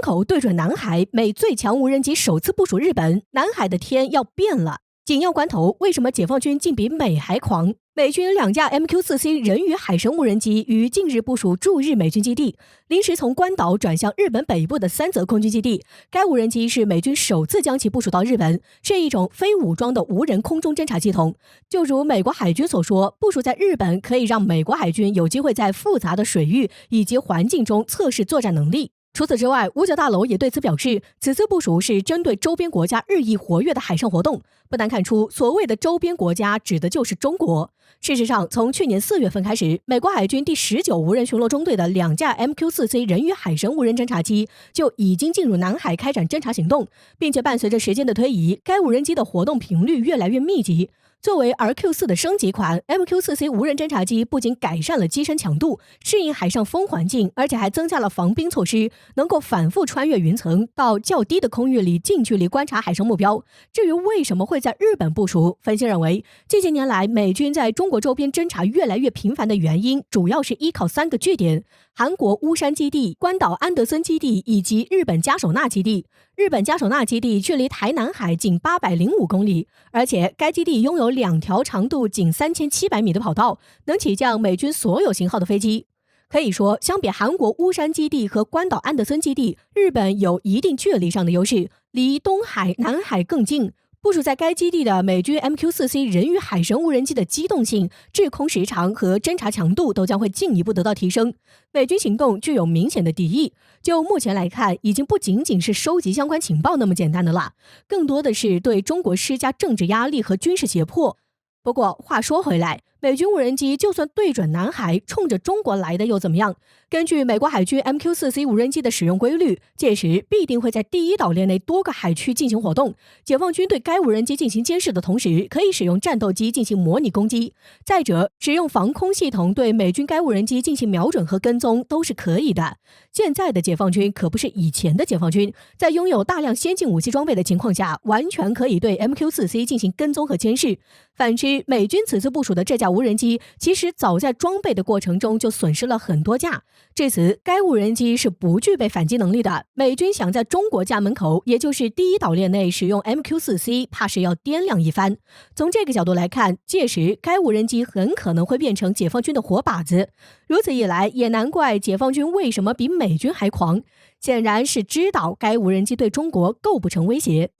关口对准南海，美最强无人机首次部署日本，南海的天要变了。紧要关头，为什么解放军竟比美还狂？美军2架 MQ-4C 人鱼海神无人机于近日部署驻日美军基地，临时从关岛转向日本北部的三泽空军基地。该无人机是美军首次将其部署到日本，是一种非武装的无人空中侦察系统。就如美国海军所说，部署在日本可以让美国海军有机会在复杂的水域以及环境中测试作战能力。除此之外，五角大楼也对此表示，此次部署是针对周边国家日益活跃的海上活动，不难看出所谓的周边国家指的就是中国。事实上，从去年4月份开始，美国海军第19无人巡逻中队的2架 MQ-4C 人鱼海神无人侦察机就已经进入南海开展侦察行动，并且伴随着时间的推移，该无人机的活动频率越来越密集。作为 RQ-4 的升级款 MQ-4C 无人侦察机，不仅改善了机身强度，适应海上风环境，而且还增加了防冰措施，能够反复穿越云层，到较低的空域里近距离观察海上目标。至于为什么会在日本部署，分析认为，近些年来美军在中国周边侦察越来越频繁的原因，主要是依靠3个据点：韩国乌山基地、关岛安德森基地以及日本加手纳基地。日本加手纳基地距离台南海仅805公里，而且该基地拥有2条长度仅3700米的跑道，能起降美军所有型号的飞机。可以说，相比韩国乌山基地和关岛安德森基地，日本有一定距离上的优势，离东海、南海更近。部署在该基地的美军 MQ-4C 人鱼海神无人机的机动性、制空时长和侦察强度都将会进一步得到提升。美军行动具有明显的敌意，就目前来看，已经不仅仅是收集相关情报那么简单的了，更多的是对中国施加政治压力和军事胁迫。不过话说回来，美军无人机就算对准南海，冲着中国来的又怎么样？根据美国海军 MQ-4C 无人机的使用规律，届时必定会在第一岛链内多个海区进行活动。解放军对该无人机进行监视的同时，可以使用战斗机进行模拟攻击。再者，使用防空系统对美军该无人机进行瞄准和跟踪都是可以的。现在的解放军可不是以前的解放军，在拥有大量先进武器装备的情况下，完全可以对 MQ-4C 进行跟踪和监视。反之，美军此次部署的这架无人机，其实早在装备的过程中就损失了很多架。至此，该无人机是不具备反击能力的。美军想在中国家门口，也就是第一岛链内使用 MQ-4C， 怕是要掂量一番。从这个角度来看，届时该无人机很可能会变成解放军的活靶子。如此一来，也难怪解放军为什么比美军还狂，显然是知道该无人机对中国构不成威胁。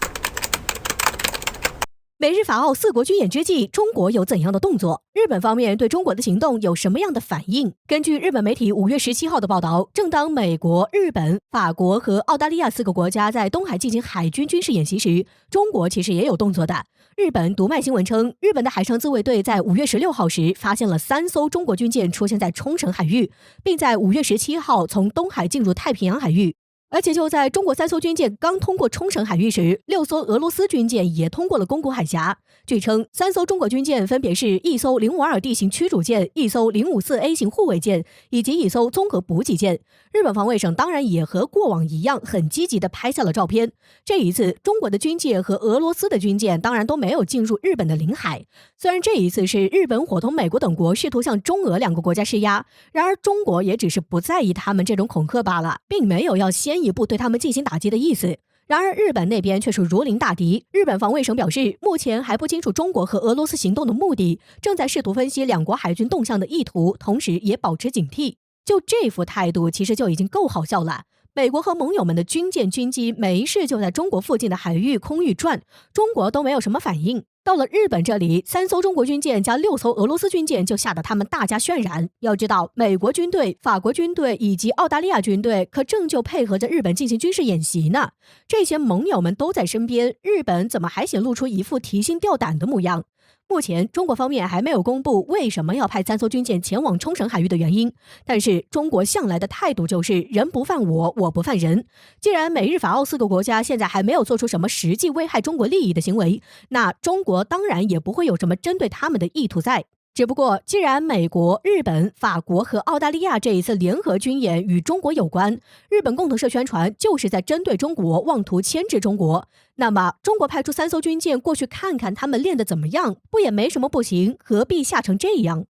美日法澳4国军演之际，中国有怎样的动作？日本方面对中国的行动有什么样的反应？根据日本媒体5月17号的报道，正当美国、日本、法国和澳大利亚4个国家在东海进行海军军事演习时，中国其实也有动作的。日本读卖新闻称，日本的海上自卫队在5月16号时发现了3艘中国军舰出现在冲绳海域，并在5月17号从东海进入太平洋海域。而且就在中国3艘军舰刚通过冲绳海域时，6艘俄罗斯军舰也通过了宫古海峡。据称，3艘中国军舰分别是一艘052D 型驱逐舰、一艘054A 型护卫舰以及一艘综合补给舰。日本防卫省当然也和过往一样，很积极地拍下了照片。这一次，中国的军舰和俄罗斯的军舰当然都没有进入日本的领海。虽然这一次是日本伙同美国等国试图向中俄2个国家施压，然而中国也只是不在意他们这种恐吓罢了，并没有要先一步对他们进行打击的意思。然而日本那边却是如临大敌。日本防卫省表示，目前还不清楚中国和俄罗斯行动的目的，正在试图分析2国海军动向的意图，同时也保持警惕。就这副态度其实就已经够好笑了。美国和盟友们的军舰军机没事就在中国附近的海域空域转，中国都没有什么反应。到了日本这里，3艘中国军舰加6艘俄罗斯军舰就吓得他们大加渲染。要知道，美国军队、法国军队以及澳大利亚军队可正就配合着日本进行军事演习呢。这些盟友们都在身边，日本怎么还显露出一副提心吊胆的模样？目前中国方面还没有公布为什么要派3艘军舰前往冲绳海域的原因，但是中国向来的态度就是人不犯我，我不犯人。既然美日法澳4个国家现在还没有做出什么实际危害中国利益的行为，那中国当然也不会有什么针对他们的意图在。只不过，既然美国、日本、法国和澳大利亚这一次联合军演与中国有关，日本共同社宣传就是在针对中国，妄图牵制中国。那么，中国派出3艘军舰过去看看他们练得怎么样，不也没什么不行，何必吓成这样？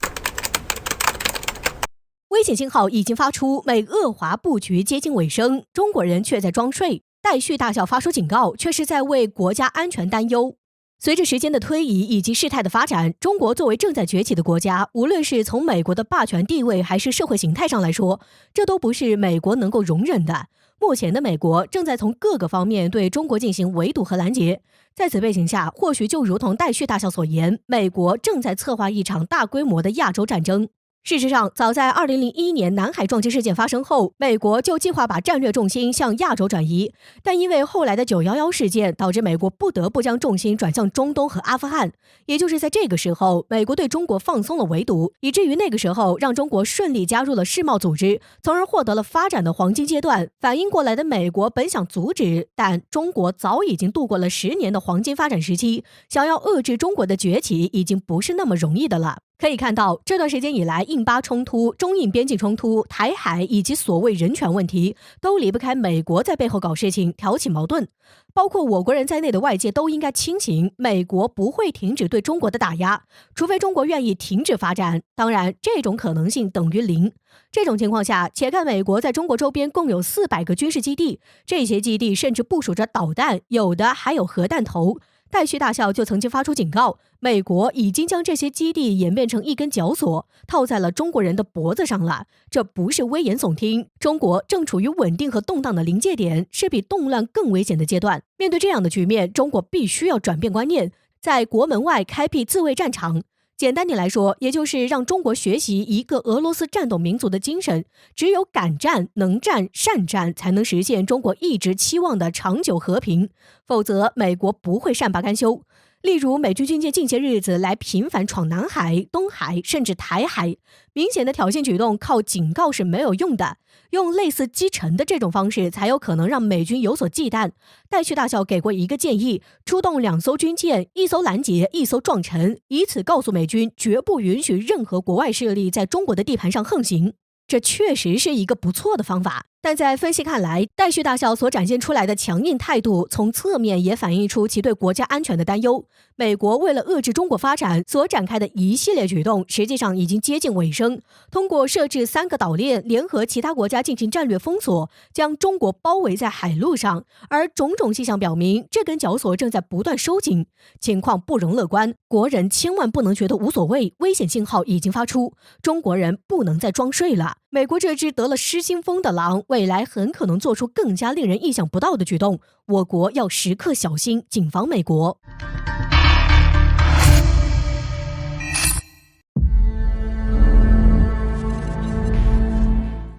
危险信号已经发出，美俄华布局接近尾声，中国人却在装睡。戴旭大校发出警告，却是在为国家安全担忧。随着时间的推移以及事态的发展，中国作为正在崛起的国家，无论是从美国的霸权地位还是社会形态上来说，这都不是美国能够容忍的。目前的美国正在从各个方面对中国进行围堵和拦截。在此背景下，或许就如同戴旭大校所言，美国正在策划一场大规模的亚洲战争。事实上，早在2001年南海撞击事件发生后，美国就计划把战略重心向亚洲转移，但因为后来的911事件，导致美国不得不将重心转向中东和阿富汗。也就是在这个时候，美国对中国放松了围堵，以至于那个时候让中国顺利加入了世贸组织，从而获得了发展的黄金阶段。反应过来的美国本想阻止，但中国早已经度过了10年的黄金发展时期，想要遏制中国的崛起已经不是那么容易的了。可以看到，这段时间以来，印巴冲突、中印边境冲突、台海以及所谓人权问题，都离不开美国在背后搞事情、挑起矛盾。包括我国人在内的外界都应该清醒，美国不会停止对中国的打压，除非中国愿意停止发展。当然，这种可能性等于0。这种情况下，且看美国在中国周边共有400个军事基地，这些基地甚至部署着导弹，有的还有核弹头。戴旭大校就曾经发出警告，美国已经将这些基地演变成一根绞索，套在了中国人的脖子上了。这不是危言耸听，中国正处于稳定和动荡的临界点，是比动乱更危险的阶段。面对这样的局面，中国必须要转变观念，在国门外开辟自卫战场。简单点来说，也就是让中国学习一个俄罗斯战斗民族的精神，只有敢战、能战、善战，才能实现中国一直期望的长久和平，否则美国不会善罢甘休。例如，美军军舰近些日子来频繁闯南海、东海，甚至台海，明显的挑衅举动靠警告是没有用的，用类似击沉的这种方式才有可能让美军有所忌惮。戴旭大校给过一个建议，出动2艘军舰，1艘拦截，1艘撞沉，以此告诉美军绝不允许任何国外势力在中国的地盘上横行。这确实是一个不错的方法，但在分析看来，戴旭大校所展现出来的强硬态度，从侧面也反映出其对国家安全的担忧。美国为了遏制中国发展所展开的一系列举动，实际上已经接近尾声。通过设置3个岛链，联合其他国家进行战略封锁，将中国包围在海路上。而种种迹象表明，这根绞索正在不断收紧，情况不容乐观。国人千万不能觉得无所谓，危险信号已经发出，中国人不能再装睡了。美国这只得了失心疯的狼，未来很可能做出更加令人意想不到的举动，我国要时刻小心，谨防美国。